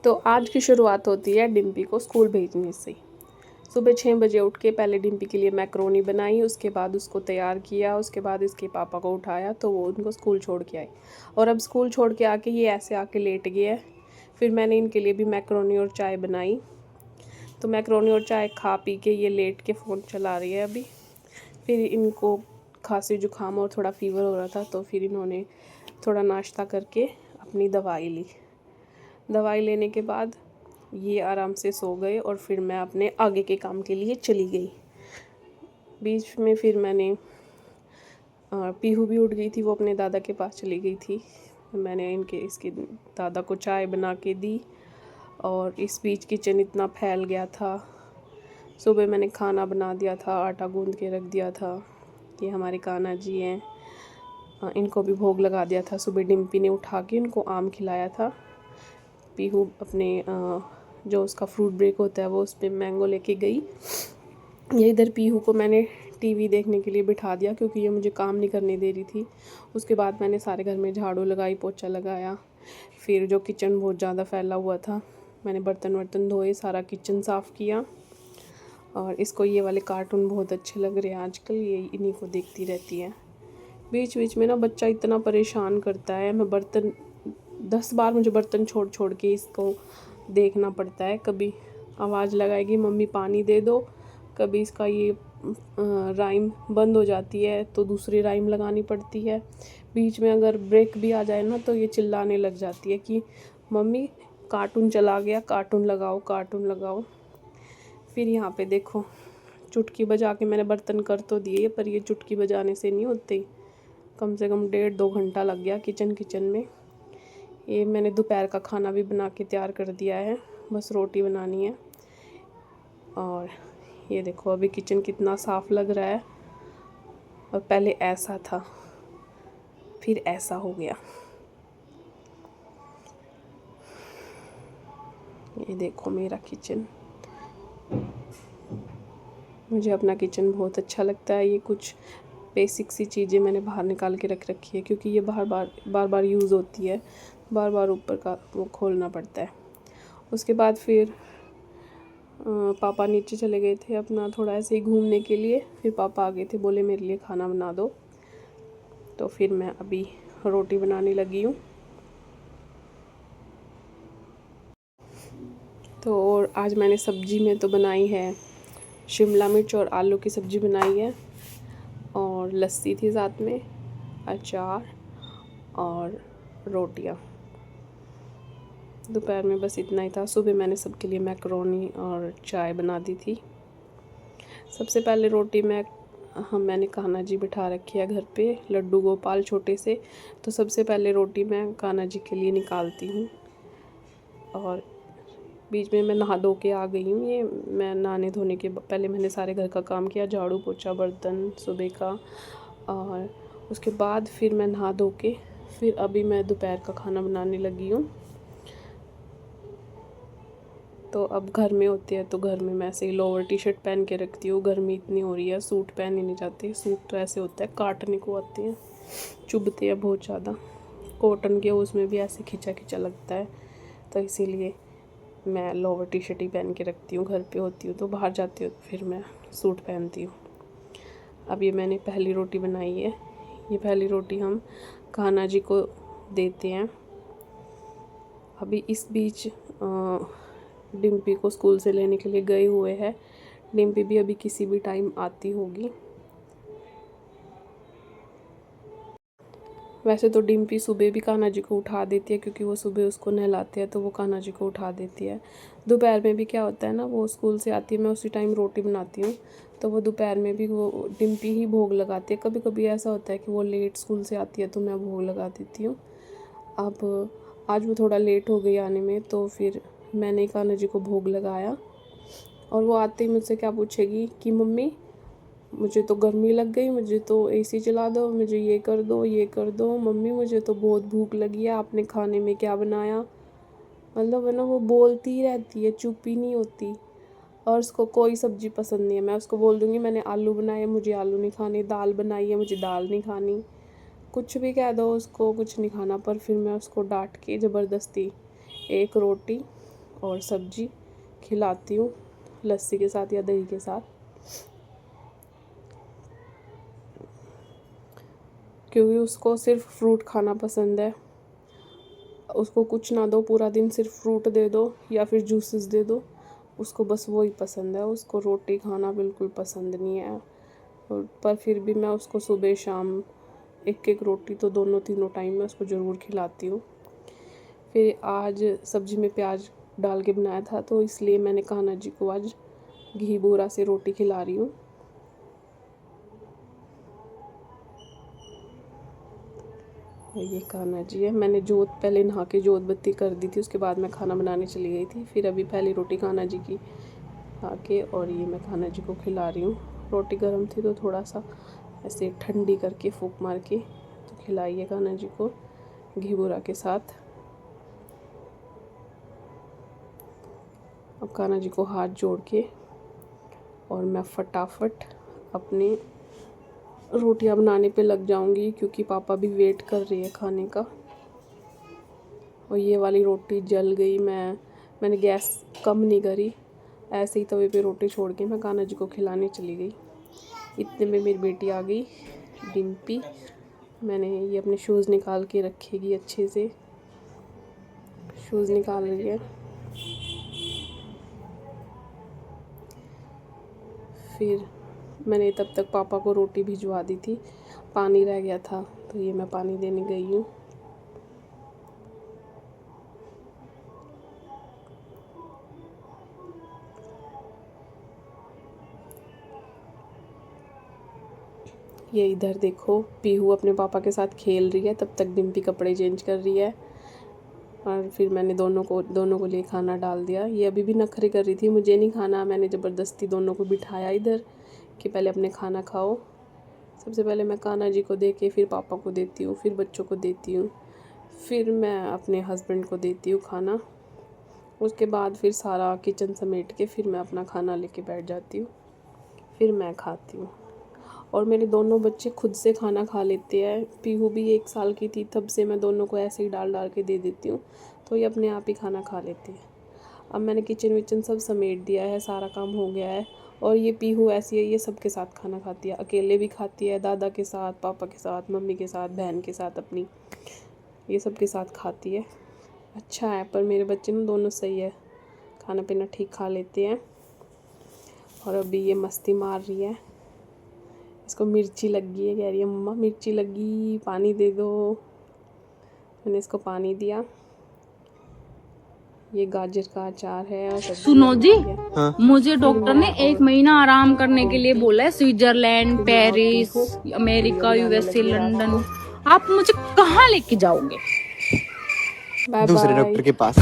तो आज की शुरुआत होती है डिम्पी को स्कूल भेजने से। सुबह 6 बजे उठ के पहले डिम्पी के लिए मैक्रोनी बनाई, उसके बाद उसको तैयार किया, उसके बाद इसके पापा को उठाया तो वो उनको स्कूल छोड़ के आए। और अब स्कूल छोड़ के आके ये ऐसे आके लेट गया है। फिर मैंने इनके लिए भी मैक्रोनी और चाय बनाई। तो मैक्रोनी और चाय खा पी के ये लेट के फ़ोन चला रही है अभी। फिर इनको खांसी जुकाम और थोड़ा फ़ीवर हो रहा था, तो फिर इन्होंने थोड़ा नाश्ता करके अपनी दवाई ली। दवाई लेने के बाद ये आराम से सो गए और फिर मैं अपने आगे के काम के लिए चली गई। बीच में फिर मैंने पीहू भी उठ गई थी, वो अपने दादा के पास चली गई थी। मैंने इसके दादा को चाय बना के दी और इस बीच किचन इतना फैल गया था। सुबह मैंने खाना बना दिया था, आटा गूंद के रख दिया था। ये हमारे कान्हा जी हैं, इनको भी भोग लगा दिया था। सुबह डिम्पी ने उठा के इनको आम खिलाया था। पीहू अपने जो उसका फ्रूट ब्रेक होता है वो उस पर मैंगो लेके गई। ये इधर पीहू को मैंने टीवी देखने के लिए बिठा दिया क्योंकि ये मुझे काम नहीं करने दे रही थी। उसके बाद मैंने सारे घर में झाड़ू लगाई, पोछा लगाया। फिर जो किचन बहुत ज़्यादा फैला हुआ था, मैंने बर्तन वर्तन धोए, सारा किचन साफ़ किया। और इसको ये वाले कार्टून बहुत अच्छे लग रहे हैं आजकल, ये इन्हीं को देखती रहती है। बीच बीच में ना बच्चा इतना परेशान करता है, मैं बर्तन 10 बार मुझे बर्तन छोड़ छोड़ के इसको देखना पड़ता है। कभी आवाज़ लगाएगी मम्मी पानी दे दो, कभी इसका ये राइम बंद हो जाती है तो दूसरी राइम लगानी पड़ती है। बीच में अगर ब्रेक भी आ जाए ना तो ये चिल्लाने लग जाती है कि मम्मी कार्टून चला गया, कार्टून लगाओ, कार्टून लगाओ। फिर यहाँ पे देखो चुटकी बजा के मैंने बर्तन कर तो दिए, पर ये चुटकी बजाने से नहीं होते। कम से कम 1.5-2 घंटा लग गया किचन में। ये मैंने दोपहर का खाना भी बना के तैयार कर दिया है, बस रोटी बनानी है। और ये देखो अभी किचन कितना साफ़ लग रहा है। और पहले ऐसा था, फिर ऐसा हो गया। ये देखो मेरा किचन। मुझे अपना किचन बहुत अच्छा लगता है। ये कुछ बेसिक सी चीज़ें मैंने बाहर निकाल के रख रखी है क्योंकि ये बार बार यूज़ होती है, बार बार ऊपर का वो खोलना पड़ता है। उसके बाद फिर पापा नीचे चले गए थे अपना थोड़ा ऐसे ही घूमने के लिए। फिर पापा आ गए थे, बोले मेरे लिए खाना बना दो। तो फिर मैं अभी रोटी बनाने लगी हूँ। तो और आज मैंने सब्ज़ी में तो बनाई है शिमला मिर्च और आलू की सब्ज़ी बनाई है, और लस्सी थी साथ में, अचार और रोटियाँ। दोपहर में बस इतना ही था। सुबह मैंने सबके लिए मैक्रोनी और चाय बना दी थी। सबसे पहले रोटी मैंने कान्हा जी बिठा रखी है घर पे, लड्डू गोपाल छोटे से। तो सबसे पहले रोटी मैं कान्हा जी के लिए निकालती हूँ। और बीच में मैं नहा धो के आ गई हूँ। ये मैं नहाने धोने के पहले मैंने सारे घर का काम किया, झाड़ू पोछा बर्तन सुबह का। और उसके बाद फिर मैं नहा धो के फिर अभी मैं दोपहर का खाना बनाने लगी हूँ। तो अब घर में होते हैं तो घर में मैं ऐसे ही लोअर टी शर्ट पहन के रखती हूँ। गर्मी इतनी हो रही है, सूट पहन ही नहीं जाते। सूट तो ऐसे होता है काटने को आते हैं, चुभते हैं बहुत ज़्यादा। कॉटन के उसमें भी ऐसे खिंचा खिंचा लगता है, तो इसीलिए मैं लोअर टी शर्ट ही पहन के रखती हूँ। घर पे होती हूँ तो बाहर जाती हूँ तो फिर मैं सूट पहनती हूँ। अब ये मैंने पहली रोटी बनाई है। ये पहली रोटी हम कान्हा जी को देते हैं। अभी इस बीच डिम्पी को स्कूल से लेने के लिए गए हुए हैं। डिम्पी भी अभी किसी भी टाइम आती होगी। वैसे तो डिम्पी सुबह भी कान्हा जी को उठा देती है क्योंकि वो सुबह उसको नहलाते हैं तो वो कान्हा जी को उठा देती है। दोपहर में भी क्या होता है ना, वो स्कूल से आती है, मैं उसी टाइम रोटी बनाती हूँ तो वो दोपहर में भी वो डिम्पी ही भोग लगाती है। कभी कभी ऐसा होता है कि वो लेट स्कूल से आती है तो मैं भोग लगा देती हूँ। अब आज वो थोड़ा लेट हो गई आने में, तो फिर मैंने कान्हा जी को भोग लगाया। और वो आते ही मुझसे क्या पूछेगी कि मम्मी मुझे तो गर्मी लग गई, मुझे तो एसी चला दो, मुझे ये कर दो, ये कर दो। मम्मी मुझे तो बहुत भूख लगी है, आपने खाने में क्या बनाया। मतलब है ना, वो बोलती ही रहती है, चुप ही नहीं होती। और उसको कोई सब्ज़ी पसंद नहीं है। मैं उसको बोल दूँगी मैंने आलू बनाए, मुझे आलू नहीं खाने, दाल बनाई है, मुझे दाल नहीं खानी। कुछ भी कह दो उसको, कुछ नहीं खाना। पर फिर मैं उसको डांट के ज़बरदस्ती एक रोटी और सब्जी खिलाती हूँ लस्सी के साथ या दही के साथ, क्योंकि उसको सिर्फ फ्रूट खाना पसंद है। उसको कुछ ना दो, पूरा दिन सिर्फ फ्रूट दे दो या फिर जूसेस दे दो, उसको बस वही पसंद है। उसको रोटी खाना बिल्कुल पसंद नहीं है। पर फिर भी मैं उसको सुबह शाम एक एक रोटी तो दोनों तीनों टाइम में उसको ज़रूर खिलाती हूँ। फिर आज सब्ज़ी में प्याज डाल के बनाया था, तो इसलिए मैंने कान्हा जी को आज घी बूरा से रोटी खिला रही हूँ। ये कान्हा जी है। मैंने जोत पहले नहा के जोत बत्ती कर दी थी, उसके बाद मैं खाना बनाने चली गई थी। फिर अभी पहली रोटी कान्हा जी की खा के और ये मैं कान्हा जी को खिला रही हूँ। रोटी गर्म थी तो थोड़ा सा ऐसे ठंडी करके फूंक मार के तो खिलाई है कान्हा जी को घी बूरा के साथ। अब कान्हा जी को हाथ जोड़ के और मैं फटाफट अपनी रोटियां बनाने पे लग जाऊंगी, क्योंकि पापा भी वेट कर रही है खाने का। और ये वाली रोटी जल गई, मैंने गैस कम नहीं करी, ऐसे ही तवे पे रोटी छोड़ के मैं कान्हा जी को खिलाने चली गई। इतने में मेरी बेटी आ गई डिम्पी। मैंने ये अपने शूज़ निकाल के रखेगी, अच्छे से शूज़ निकाल रही है। फिर मैंने तब तक पापा को रोटी भिजवा दी थी, पानी रह गया था तो ये मैं पानी देने गई हूँ। ये इधर देखो पीहू अपने पापा के साथ खेल रही है, तब तक डिम्पी कपड़े चेंज कर रही है। और फिर मैंने दोनों को लिए खाना डाल दिया। ये अभी भी नखरे कर रही थी, मुझे नहीं खाना। मैंने ज़बरदस्ती दोनों को बिठाया इधर कि पहले अपने खाना खाओ। सबसे पहले मैं कान्हा जी को दे के फिर पापा को देती हूँ, फिर बच्चों को देती हूँ, फिर मैं अपने हस्बैंड को देती हूँ खाना। उसके बाद फिर सारा किचन समेट के फिर मैं अपना खाना लेके बैठ जाती हूँ, फिर मैं खाती हूँ। और मेरे दोनों बच्चे खुद से खाना खा लेते हैं। पीहू भी 1 साल की थी तब से मैं दोनों को ऐसे ही डाल के दे देती हूँ, तो ये अपने आप ही खाना खा लेते हैं। अब मैंने किचन विचन सब समेट दिया है, सारा काम हो गया है। और ये पीहू ऐसी है, ये सबके साथ खाना खाती है, अकेले भी खाती है, दादा के साथ, पापा के साथ, मम्मी के साथ, बहन के साथ अपनी, ये सबके साथ खाती है। अच्छा है, पर मेरे बच्चे ना दोनों सही है, खाना पीना ठीक खा लेते हैं। और अभी ये मस्ती मार रही है, इसको मिर्ची लगी है, कह रही है मम्मा मिर्ची लगी, पानी दे दो। मैंने इसको पानी दिया। ये गाजर का अचार है और सुनो जी, हाँ? मुझे डॉक्टर ने 1 महीना आराम करने के लिए बोला है। Switzerland, Paris, America, USA, London. आप मुझे कहाँ लेके जाओगे? दूसरे डॉक्टर के पास।